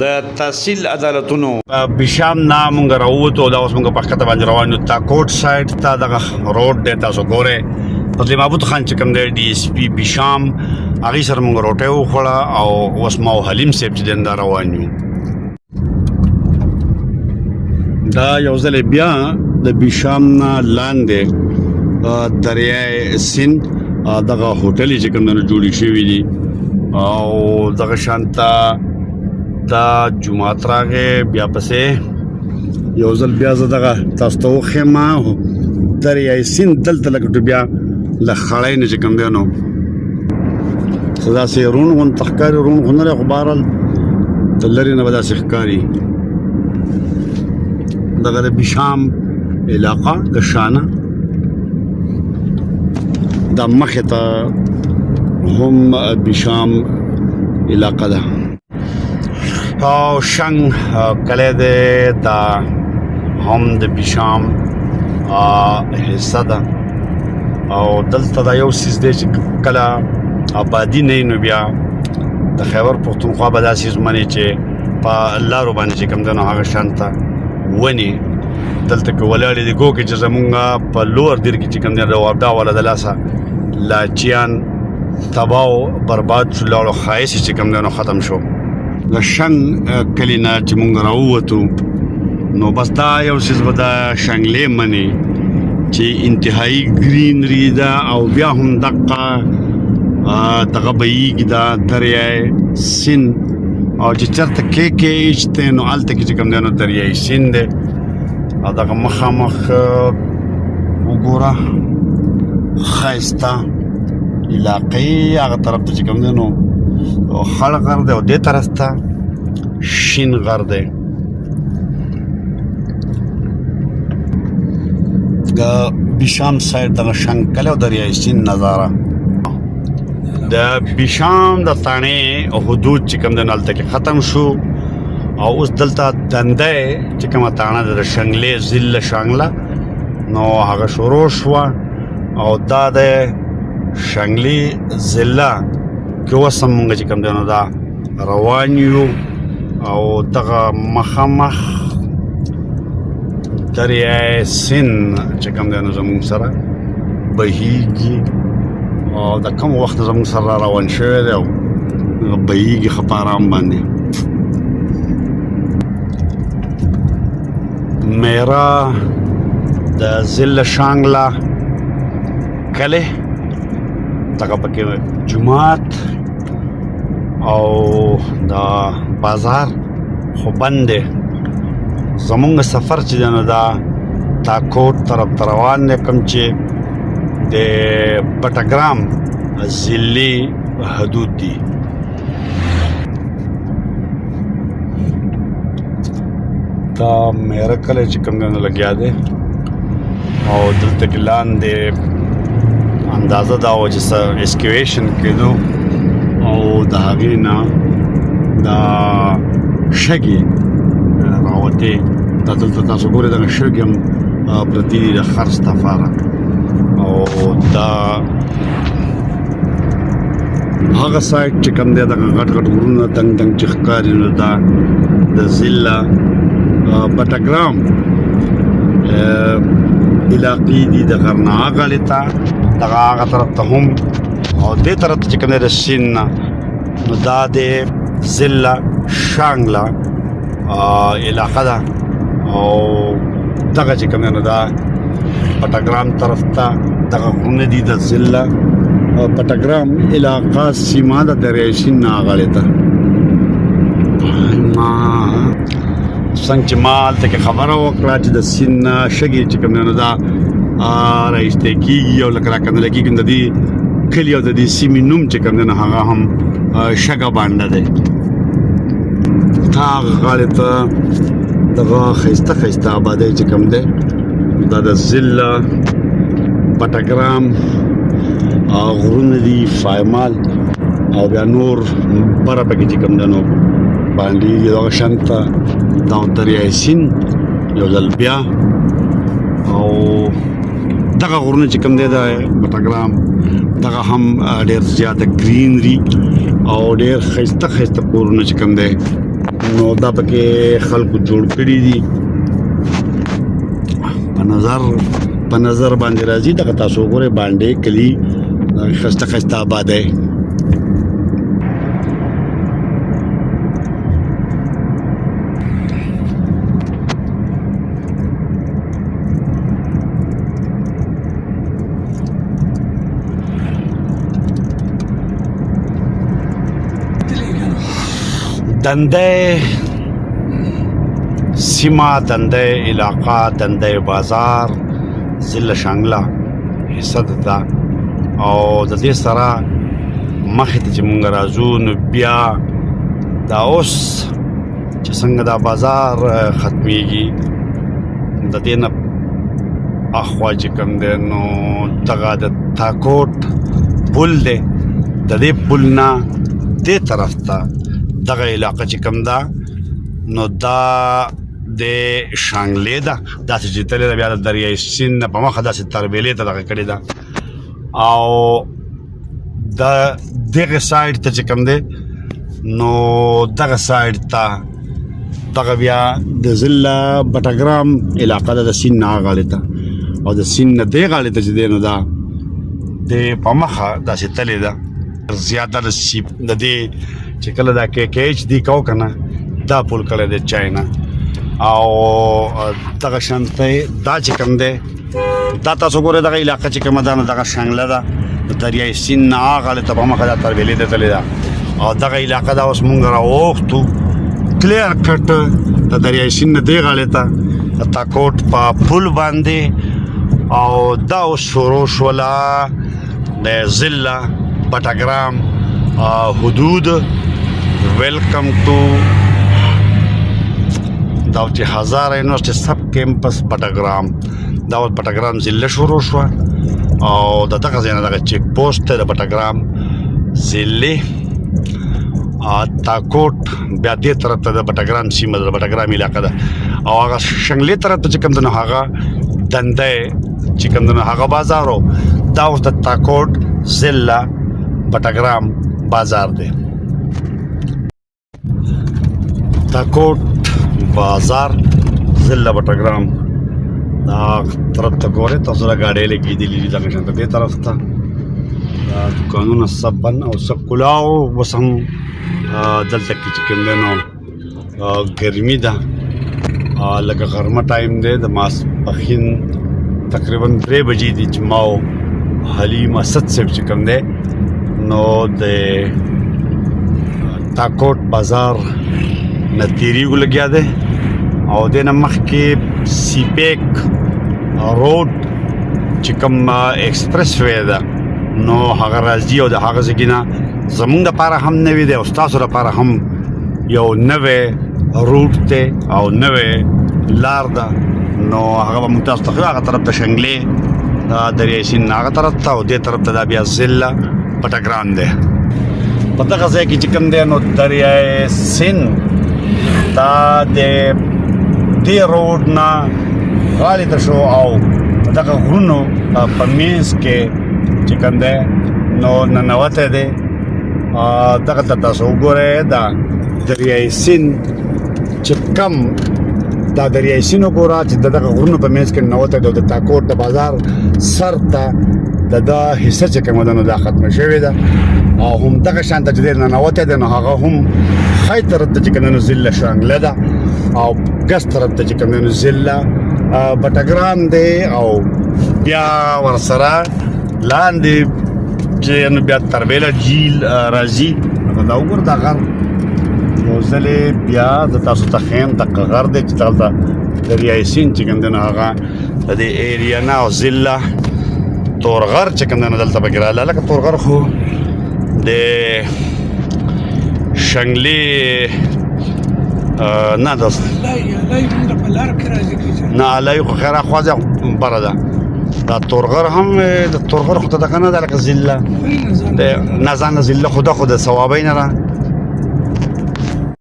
د تحصیل عدالتونو بشام نه مونږ راووتو دا اوس مونږ په خطه باندې روان یو تا کوټ سایډ ته دغه روډ دی تاسو ګورئ فضل محمود خان چې کوم دی ډي اس پي بشام هغې سره مونږ روټۍ وخوړه او اوس ما او حلیم صاحب چې دی دا روان یو دا یو ځل بیا د بشام نه لاندې دریای سیند دغه هوټلې چې کوم نه جوړې شوي دي او دغه شانته دا جمعات راغې بیا پسې یو ځل بیا زه دغه تاسو ته وښیم دریای سیند دلته لږ بیا له خړۍ نه چې کوم دی نو څه داسې روڼ غونته ښکاري روڼ خو نه دی خو بهرحال د لرې نه به داسې ښکاري دغه د بشام علاقه د شانه دا مخې ته هم بشام علاقه ده او شنگ کلی دی دا هم د بشام حصه ده او دلته دا یو سیز دی چې کله آبادي نه نو بیا د خیبر پښتونخوا به دا سیز منې چې په لارو باندې چې کوم دی نو هغه شانته ونې دلته کې ولاړې دي ګوکې چې زمونږ په لوړ دیر کې چې کوم دی روابدا والا د لاسه لاچیان تباہ او برباد شو لاړو ښایست چې کوم دی نو ختم شو د شنګ کلی نه چې مونږ راووتو نو بس دا یو څیز به دا شنګلې منې چې انتهایی ګرینري ده او بیا هم دقه دغه بهیږي دا دریای سیند او چې چېرته کې ایچته نو هلته کې چې کوم دی نو دریای سیند دی او دغه مخامخ وګوره ښایسته علاقې هغه طرف ته چې کوم دی نو خړ غر دی او دې طرف ته شین غر دی د بشام سایډ دغه شنکل او دریای سیند نظاره د بشام د تانې حدود چې کوم دی نو هلته کې ختم شو او اوس دلته دنده چې کومه تانه د شنګلې ضلع شانګله نو هغه شروع شوه او دا د شنګلې ضلع کې اوس هم مونږ چې کوم دی نو دا روان یو او دغه مخامخ دریای سیند چې کوم دی نو زموږ سره بهیږي او د کوم وخت زموږ سره روان شوی دی او بهیږي ښه په ارام باندې میرا د ضلع شانګله کلی دغه پکې جمعات او دا بازار خو بند دی زمونږ سفر چې دی نو دا تاکوټ طرف ته روان دی کوم چې د بټګرام ضلعي حدود دي دا میرا کلی چې کوم دی نو لګیا دی او دلته کې لاندې اندازه دا و چې اسکیویشن کېدو او د هغې نه دا شګې راوتې دا دلته تاسو ګورئ دغه شګې هم پرتې دي د خرڅ دپاره او دا هغه سایډ چې کوم دی دغه غټ غټ غرونه دنګ دنګ چې ښکاري نو دا د ضلع بټګرام علاقې دي د غرنه غاړې ته دغه هغه طرف ته هم او دې طرف ته چې کوم دی د سیند نه نو دا د ضلع شانګله علاقه ده او دغه چې کوم دی نو دا پټګرام طرف ته دغه غرونه دي د ضلع پټګرام علاقه سیمه د دریای سیند نه غاړې ته څنګه چې ما هلته کې خبره وکړه چې د سیند نه شګې چې کوم دی نو دا راایستې کېږي او لکه راکندله کېږي د دې کلي او د دې سیمې نوم چې کوم دی نو هغه هم شګه بانډه دی هغه غاړې ته دغه ښایسته ښایسته آبادۍ چې کوم دی دا د ضلع بټګرام غرونه دي فایمال او بیا نور بره پکې چې کوم دی نو باندې دغه شانته دا دریای سیند یو ځل بیا او دغه غرونه چې کوم دی د بټګرام دغه هم ډېر زیاته ګرینري او ډېر ښایسته ښایسته کورونه چې کوم دی نو دا پکې خلکو جوړ کړي دي په نظر باندې راځي دغه تاسو ګورئ باندې کلی ښایسته ښایسته آبادی دنده سیمه دنده علاقه دنده بازار ضلع شانګله حصه ده او د دې سره مخې ته چې مونږ راځو نو بیا دا اوس چې څنګه دا بازار ختمیږي د دې نه اخوا چې کوم دی نو دغه د تاکوټ پل دی د دې پل نه دې طرف ته دغه علاقه چې کوم ده نو دا د شانګلې ده داسې چې تللی ده بیا د دریای سیند نه په مخه داسې تربیلې ته دغه کړې ده او د دغه سایډ ته چې کوم دی نو دغه سایډ ته دغه بیا د ضلع بټګرام علاقه ده د سیند نه هغه غاړې ته او د سیند نه دې غاړې ته چې دی نو دا د په مخه داسې تللی ده زیاته د دې چې کله دا KKH دی کو کنه دا پول کړی دی چاینا او دغه شانته دا چې کوم دی دا تاسو ګورئ دغه علاقه چې کومه ده نو دغه شانګله ده د دریای سیند نه هغه ته په مخه دا تربیلې ته تللې ده او دغه علاقه دا اوس مونږ راوښتو کلیر کټ د دریای سیند نه دې غاړې ته د تاکوټ په پل باندې او دا اوس شروع شوله د ضلع بټګرام حدود ویلکم ټو دا چې هزاره یونیورسټي سب کیمپس بټګرام دا اوس بټګرام ضلع شروع شوه او د دغه ځای نه دغه چیک پوسټ دی د بټګرام ضلع تاکوټ بیا دې طرف ته د بټګرام سیمه د بټګرام علاقه ده او هغه شنګلې طرف ته چې کوم دی نو هغه دنده چې کوم دی نو هغه بازار و دا اوس د تاکوټ ضلع بټګرام بازار دی تاکوټ بازار ضلع بټګرام دا طرف ته ګورئ تاسو را ګاډۍ لګېدلي دي دغه شانته دې طرف ته دا دوکانونه سب بند او سب کلاو اوس هم دلته کې چې کوم دی نو ګرمي ده لکه غرمه ټایم دی د ماسپښین تقریبا 3 بجې دي چې ما او حلیم اسد صاحب چې کوم دی نو د تاکوټ بازار نه تیریږو لګیا دی او دې نه مخکې سیپیک روډ چې کوم ایکسپریس وی ده نو هغه راځي او د هغه ځای نه زمونږ دپاره هم نوی دی او ستاسو دپاره هم یو نوی روټ دی او نوی لار ده نو هغه به موږ تاسو ته ښیو هغه طرف ته شنګلې دا دریای سیند هغه طرف ته او دې طرف ته دا بیا ضلع بټګرام دی په دغه ځای کې چې کوم دی نو دریای سیند دا د دې روډ نه غاړې ته شو او دغه غرونو په منځ کې چې کوم دی نو ننوتی دی دغه ته تاسو وګورئ دا دریای سیند چې کم دا دریای سیند وګوره چې دغه غرونو په منځ کې ننوتی دی او د تاکوټ د بازار سر ته دا حصه چې کومه ده نو دا ختمه شوې ده او هم دغه شانته چې دی ننوتی دی نو هغه هم ښی طرف ته چې کوم دی نو ضلع شانګله ده او ګس طرف ته چې کوم دی نو ضلع بټګرام دی او بیا ورسره لاندې چې نو بیا تربیله جیل راځي دا وګوره دا غر یو ځلې بیا د تاسو ته ښیم دغه غر دی چې دلته دریای سیند چې کوم دی نو هغه د دې ایریا نه او ضلع تورغر چې کوم دی نو دلته پکې راغلی لکه تورغر خو د شنګلې نه دوست نه علای خو خیره خوازه بره ده دا تورغر هم د تورغر خو ته دغه نه ده لکه ضلع د نزان ضلع خدا خود ثوابین را